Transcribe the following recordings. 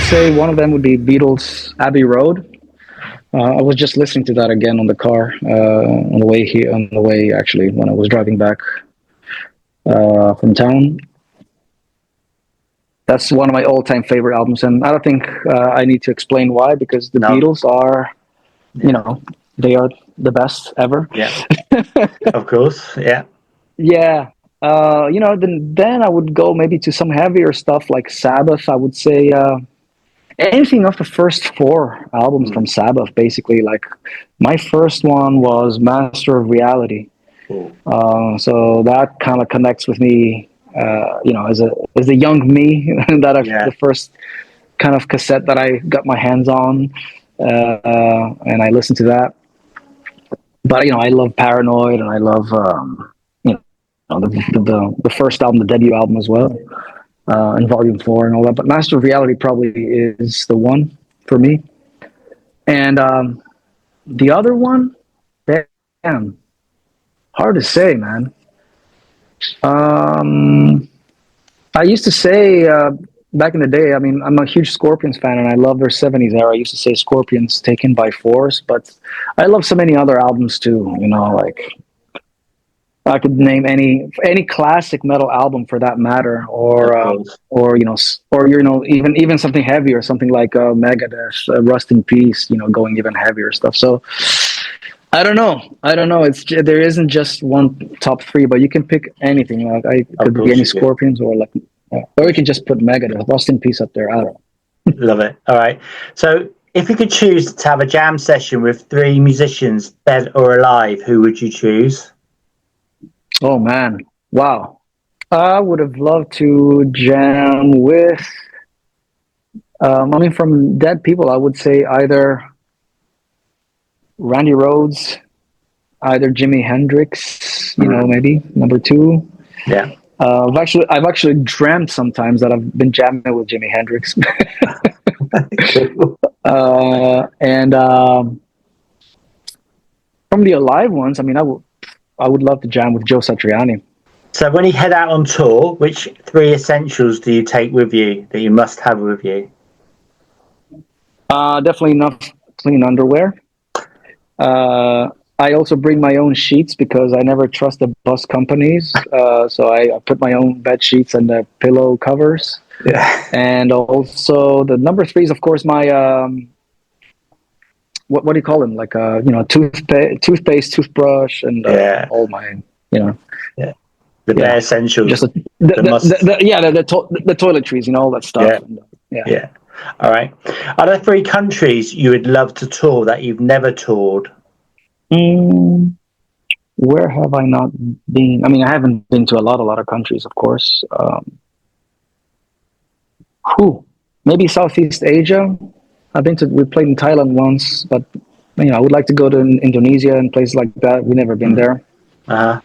say one of them would be Beatles' Abbey Road. I was just listening to that again on the car on the way here, on the way actually when I was driving back from town. That's one of my all-time favorite albums, and I don't think I need to explain why, because the No. Beatles are, they are the best ever. Yeah. Of course. Yeah. Yeah. Then I would go maybe to some heavier stuff like Sabbath. I would say anything of the first four albums from Sabbath, basically. Like my first one was Master of Reality. Cool. So that kind of connects with me, as a young me, the first kind of cassette that I got my hands on, and I listened to that. But I love Paranoid, and I love the first album, the debut album as well, and Volume 4 and all that. But Master of Reality probably is the one for me. And the other one, damn, hard to say, man. I used to say back in the day, I mean, I'm a huge Scorpions fan, and I love their 70s era. I used to say Scorpions Taken by Force, but I love so many other albums too, like I could name any classic metal album for that matter, or even something heavier, something like Megadeth, Rust in Peace, going even heavier stuff. So I don't know. There isn't just one top three, but you can pick anything. Like I could be any Scorpions, or you can just put Megadeth, Rust in Peace up there. I don't know. Love it. All right. So if you could choose to have a jam session with three musicians, dead or alive, who would you choose? Oh man, wow! I would have loved to jam with. From dead people, I would say either Randy Rhoads, either Jimi Hendrix, maybe number two. Yeah. I've actually dreamt sometimes that I've been jamming with Jimi Hendrix. And from the alive ones, I would love to jam with Joe Satriani. So when you head out on tour, which three essentials do you take with you that you must have with you? Definitely enough clean underwear. I also bring my own sheets because I never trust the bus companies. So I put my own bed sheets and the pillow covers. Yeah. And also the number three is, of course, my what do you call them? Like toothpaste, toothbrush, and all my the bare essentials. Just the toiletries, all that stuff. Yeah. All right. Are there three countries you would love to tour that you've never toured? Where have I not been? I haven't been to a lot of countries, of course. Maybe Southeast Asia. We played in Thailand once, but I would like to go to Indonesia and places like that. We've never been there. I'm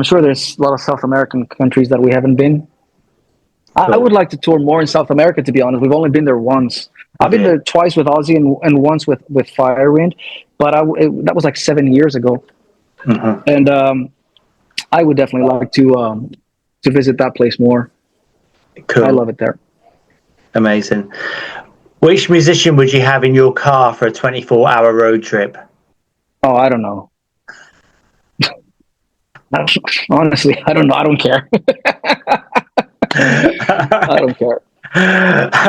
sure there's a lot of South American countries that we haven't been. I would like to tour more in South America, to be honest. We've only been there once. I've been there twice with Ozzy and once with Firewind, but that was like 7 years ago. And I would definitely like to visit that place more. Cool. I love it there. Amazing. Which musician would you have in your car for a 24-hour road trip? Oh, I don't know. Honestly, I don't know. I don't care. I don't care.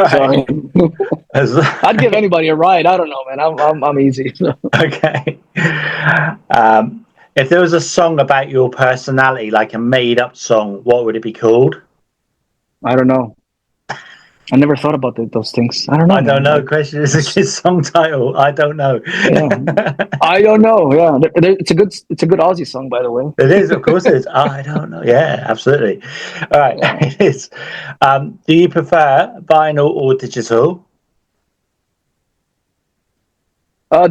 Sorry. I'd give anybody a ride. I don't know, man. I'm easy. Okay. If there was a song about your personality, like a made-up song, what would it be called? I don't know. I never thought about those things. I don't know. I don't know. Question is a good song title. I don't know. Yeah. I don't know. Yeah, it's a good Aussie song, by the way. It is, of course, it is. I don't know. Yeah, absolutely. All right, it is. Do you prefer vinyl or digital?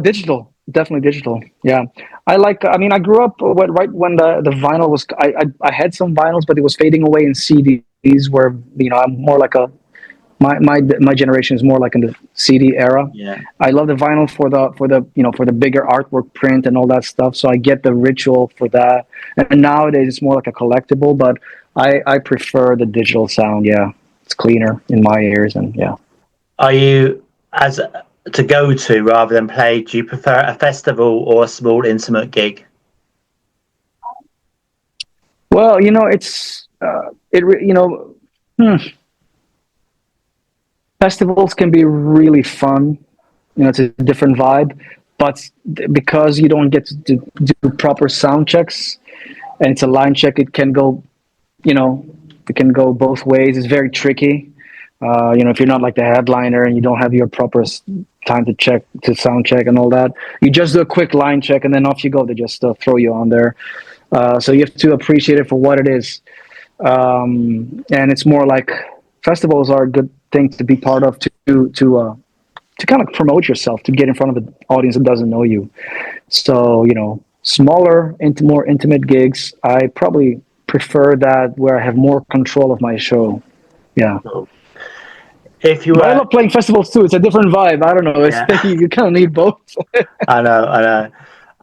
Digital, definitely digital. Yeah, I grew up right when the vinyl was. I had some vinyls, but it was fading away in CDs. Where I'm more like a my generation is more like in the CD era. Yeah. I love the vinyl for the bigger artwork print and all that stuff. So I get the ritual for that. And nowadays it's more like a collectible, but I prefer the digital sound. Yeah, it's cleaner in my ears, and yeah. Are you as to go to rather than play? Do you prefer a festival or a small intimate gig? Well, it's festivals can be really fun. It's a different vibe, but because you don't get to do proper sound checks and it's a line check, you know, it can go both ways. It's very tricky. If you're not like the headliner and you don't have your proper time to sound check and all that, you just do a quick line check and then off you go. They just throw you on there. So you have to appreciate it for what it is. And it's more like festivals are a good thing to be part of to kind of promote yourself, to get in front of an audience that doesn't know you. So, smaller, more intimate gigs, I probably prefer that, where I have more control of my show. Yeah. If you But I were, love playing festivals too. It's a different vibe. I don't know. yeah, You kind of need both. I know.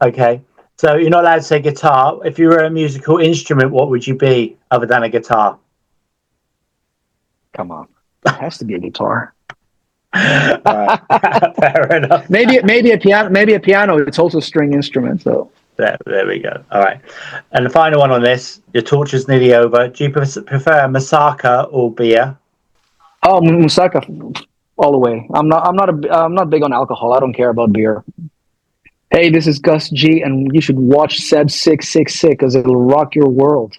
Okay, so you're not allowed to say guitar. If you were a musical instrument, what would you be other than a guitar? Come on. It has to be a guitar. All right. Fair enough. Maybe a piano. Maybe a piano. It's also a string instrument. So There we go. All right. And the final one on this, your torture's nearly over. Do you prefer Masaka or beer? Musaka, all the way. I'm not big on alcohol. I don't care about beer. Hey, this is Gus G, and you should watch Seb 666 because it'll rock your world.